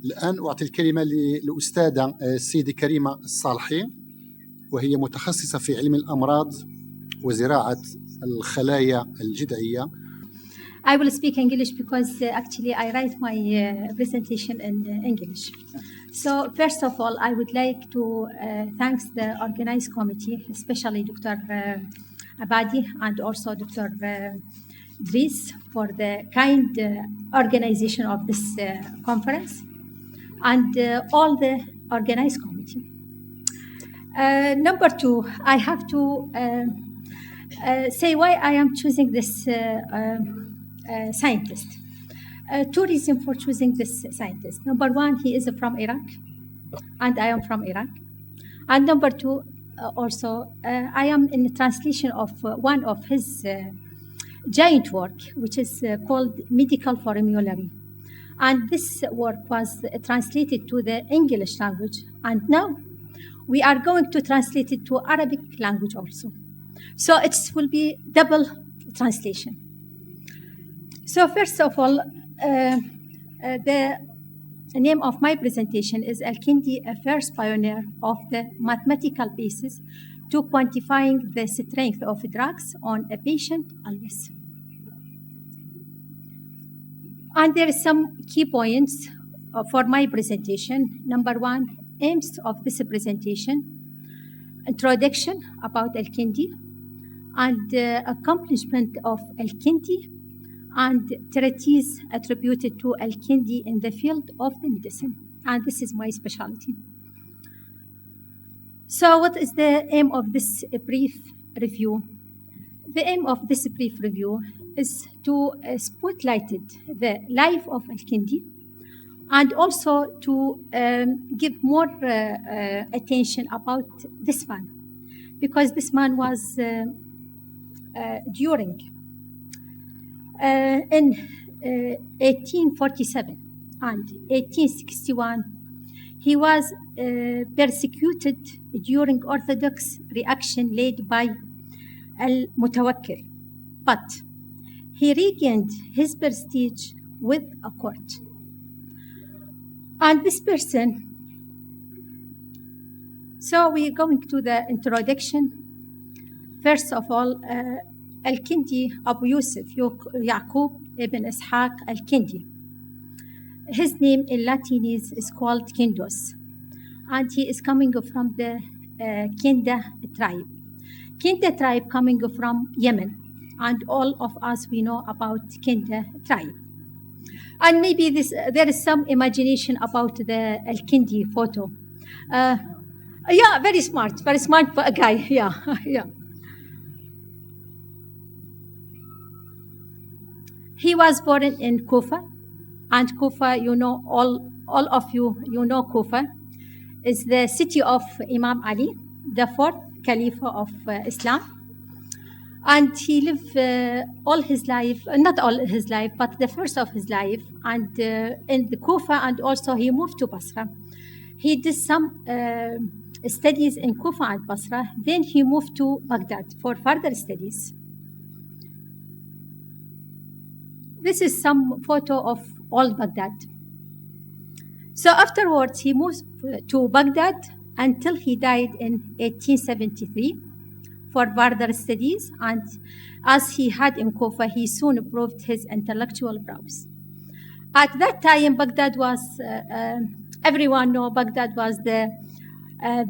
الآن أعطي الكلمة للأستاذة السيدة كريمة الصالحي، وهي متخصصة في علم الأمراض وزراعة الخلايا الجذعية. I will speak English because actually I write my presentation in English. So first of all, I would like to thank the organized committee, especially Dr. Abadi and also Dr. Dries for the kind organization of this conference, and all the organized committee. Number two, I have to say why I am choosing this scientist. Two reasons for choosing this scientist. Number one, he is from Iraq, and I am from Iraq. And number two, also, I am in the translation of one of his giant work, which is called Medical Formulary. And this work was translated to the English language, and now we are going to translate it to Arabic language also. So it will be double translation. So first of all, the name of my presentation is Al-Kindi, a first pioneer of the mathematical basis to quantifying the strength of drugs on a patient illness. And there are some key points for my presentation. Number one, aims of this presentation, introduction about Al-Kindi, and accomplishment of Al-Kindi, and treatise attributed to Al-Kindi in the field of the medicine. And this is my specialty. So what is the aim of this brief review? The aim of this brief review is to spotlight the life of Al-Kindi, and also to give more attention about this man, because this man was during in 1847 and 1861, he was persecuted during Orthodox reaction led by al-Mutawakkil, but he regained his prestige with a court. And this person, so we're going to the introduction. First of all, Al-Kindi Abu Yusuf Yaqub ibn Ishaq Al-Kindi. His name in Latinese is called Kindos, and he is coming from the Kinda tribe. Kinda tribe coming from Yemen, and all of us we know about Kinda tribe. And maybe there is some imagination about the Al-Kindi photo. Yeah, very smart for a guy. Yeah, yeah. He was born in Kufa, and Kufa, you know, all of you know Kufa is the city of Imam Ali, the fourth Caliph of Islam. And he lived all his life, not all his life, but the first of his life, and in the Kufa, and also he moved to Basra. He did some studies in Kufa and Basra, then he moved to Baghdad for further studies. This is some photo of old Baghdad. So afterwards, he moved to Baghdad until he died in 1873 for further studies. And as he had in Kufa, he soon proved his intellectual prowess. At that time, Baghdad was, everyone know Baghdad was the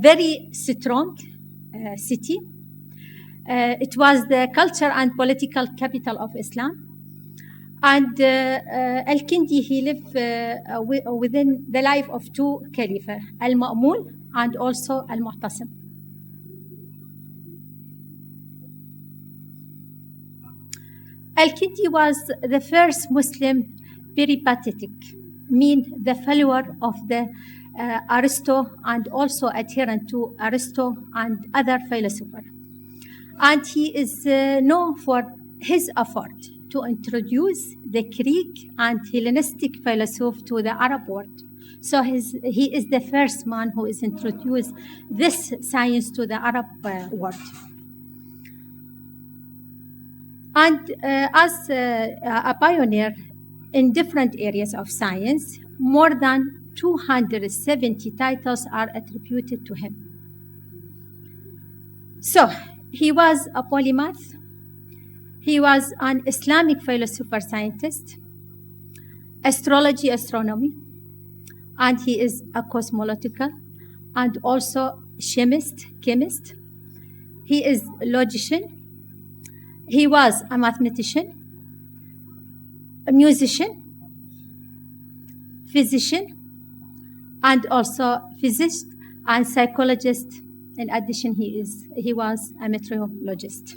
very strong city. It was the culture and political capital of Islam. And Al-Kindi, he lived within the life of two caliphs, Al-Ma'mun and also Al-Mu'tasim. Al-Kindi was the first Muslim peripatetic, mean the follower of the Aristo and also adherent to Aristo and other philosophers. And he is known for his effort to introduce the Greek and Hellenistic philosophy to the Arab world. So he is the first man who has introduced this science to the Arab world. And as a pioneer in different areas of science, more than 270 titles are attributed to him. So, he was a polymath. He was an Islamic philosopher scientist, astrology, astronomy, and he is a cosmological and also chemist. He is a logician. He was a mathematician, a musician, physician, and also physicist and psychologist. In addition, he was a meteorologist.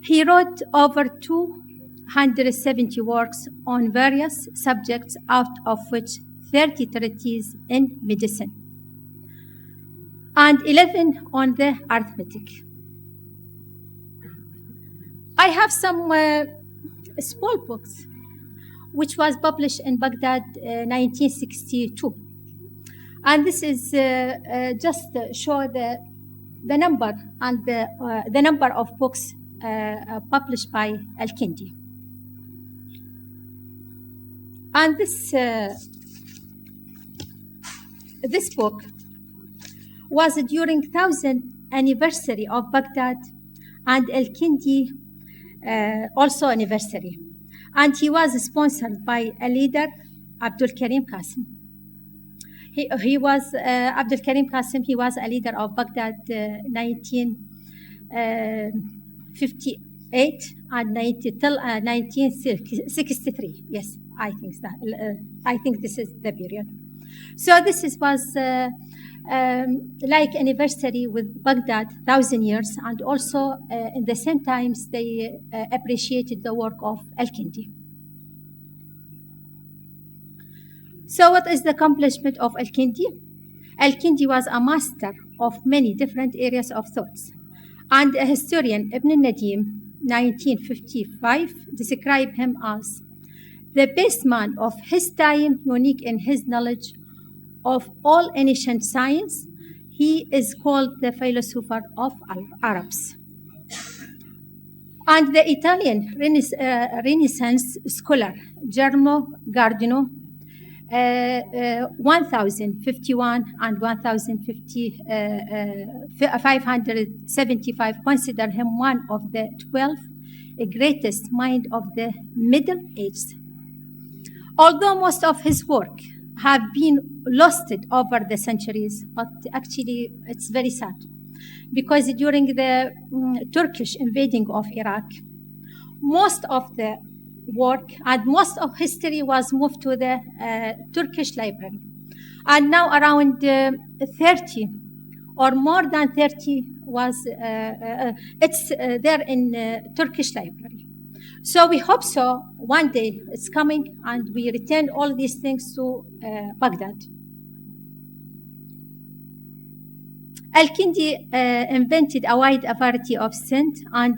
He wrote over 270 works on various subjects, out of which 30 treatises in medicine and 11 on the arithmetic. I have some small books which was published in Baghdad 1962. And this is just show the number and the number of books published by Al-Kindi. And this book was during 1000th anniversary of Baghdad and Al-Kindi also anniversary. And he was sponsored by a leader, Abdul Karim Qasim. He was Abdul Karim Qasim. He was a leader of Baghdad 1958 and till 1963. Yes, I think that. I think this is the period. So this was like anniversary with Baghdad, 1,000 years, and also in the same times they appreciated the work of Al-Kindi. So what is the accomplishment of Al-Kindi? Al-Kindi was a master of many different areas of thoughts. And a historian, Ibn Nadim, 1955, described him as the best man of his time, unique in his knowledge of all ancient science. He is called the philosopher of Arabs. And the Italian Renaissance scholar, Germo Gardino, 1051 and 1575, consider him one of the 12 greatest minds of the Middle Ages. Although most of his work have been lost over the centuries, but actually it's very sad, because during the Turkish invading of Iraq, most of the work and most of history was moved to the Turkish library. And now around 30 or more than 30 was, it's there in Turkish library. So we hope so one day it's coming and we return all these things to Baghdad. Al-Kindi invented a wide variety of scent and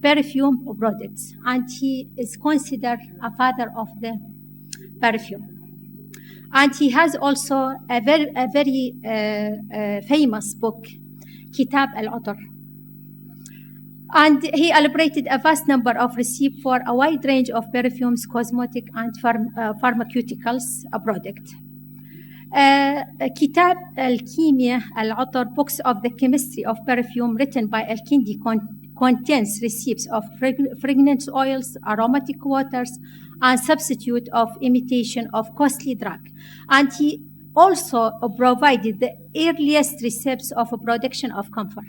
perfume products, and he is considered a father of the perfume. And he has also a very famous book, Kitab al-Utar. And he elaborated a vast number of recipes for a wide range of perfumes, cosmetic, and pharmaceuticals products. Kitab al-Kimia al-Utar, books of the chemistry of perfume, written by Al-Kindi, contains recipes of fragrance oils, aromatic waters, and substitute of imitation of costly drug. And he also provided the earliest recipes of production of camphor.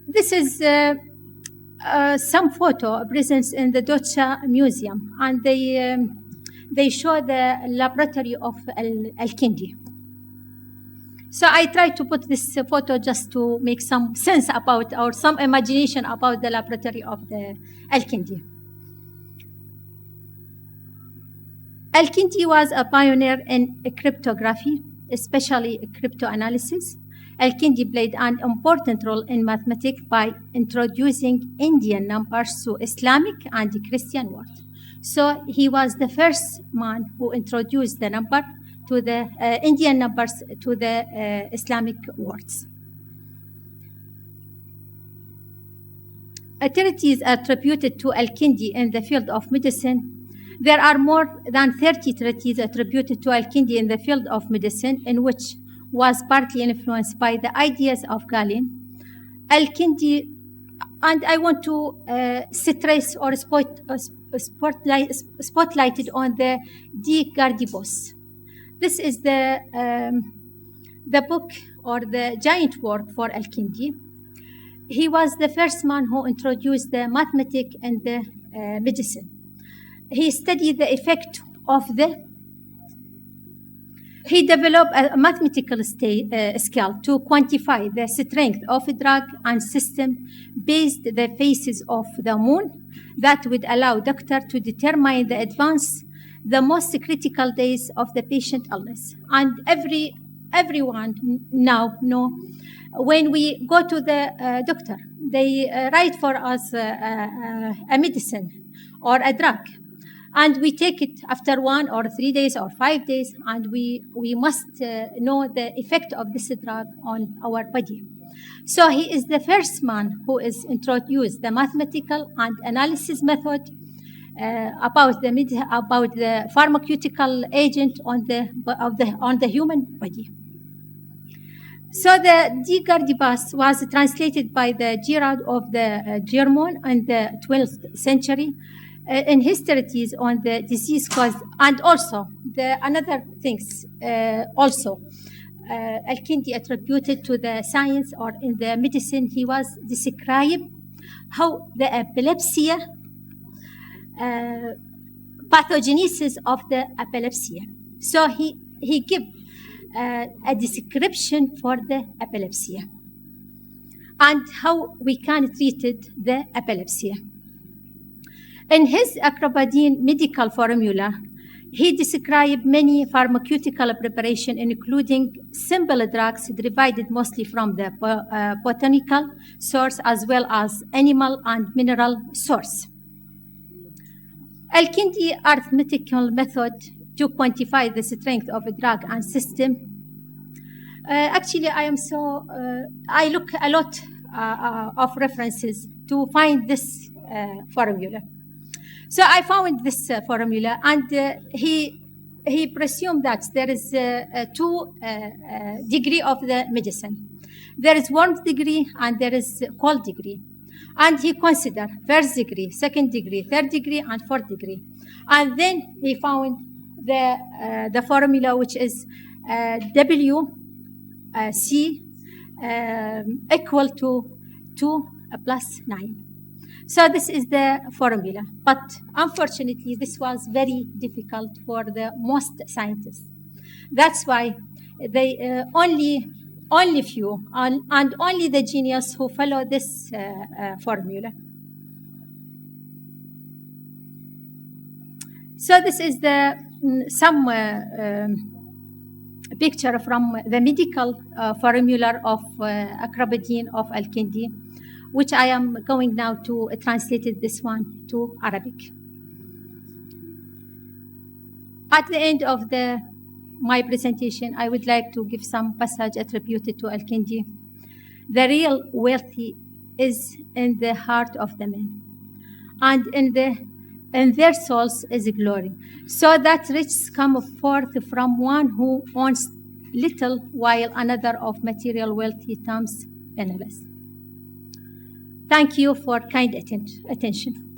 This is some photo presents in the Deutsche Museum, and they show the laboratory of Al-Kindi. So I try to put this photo just to make some sense about, or some imagination about, the laboratory of the Al-Kindi. Al-Kindi was a pioneer in cryptography, especially cryptanalysis. Al-Kindi played an important role in mathematics by introducing Indian numbers to Islamic and Christian world. So he was the first man who introduced the number to the Indian numbers to the Islamic words. treatises attributed to Al-Kindi in the field of medicine. There are more than 30 treatises attributed to Al-Kindi in the field of medicine, in which was partly influenced by the ideas of Galen. Al-Kindi, and I want to stress or spotlighted on the De Gardibus. This is the book or the giant work for Al-Kindi. He was the first man who introduced the mathematics in the medicine. He studied the effect of he developed a mathematical scale to quantify the strength of a drug and system based the phases of the moon that would allow doctor to determine the advance, the most critical days of the patient illness. And everyone now know when we go to the doctor, they write for us a medicine or a drug. And we take it after 1 or 3 days or 5 days, and we must know the effect of this drug on our body. So he is the first man who is introduced the mathematical and analysis method about the pharmaceutical agent on the human body. So the De Gardibus was translated by the Gerard of the German in the 12th century. In his treatise on the disease caused, and also the another things also Al-Kindi attributed to the science or in the medicine, he was described how the epilepsy, pathogenesis of the epilepsy. So he give a description for the epilepsy and how we can treat the epilepsy. In his Acrobadine medical formula, he described many pharmaceutical preparations, including simple drugs derived mostly from the botanical source as well as animal and mineral source. Al-Kindi arithmetical method to quantify the strength of a drug and system. Actually, I look a lot of references to find this formula. So I found this formula, and he presumed that there is 2 degree of the medicine. There is warmth degree and there is cold degree. And he considered first degree, second degree, third degree, and fourth degree. And then he found the formula, which is W C equal to 2 plus 9. So this is the formula. But unfortunately, this was very difficult for the most scientists. That's why they only few and only the genius who follow this formula. So this is the some picture from the medical formula of Acrobadine of Al-Kindi, which I am going now to translate this one to Arabic. At the end of my presentation, I would like to give some passage attributed to Al-Kindi. The real wealthy is in the heart of the men, and in their souls is glory, so that riches come forth from one who owns little, while another of material wealthy comes penniless. Thank you for kind attention.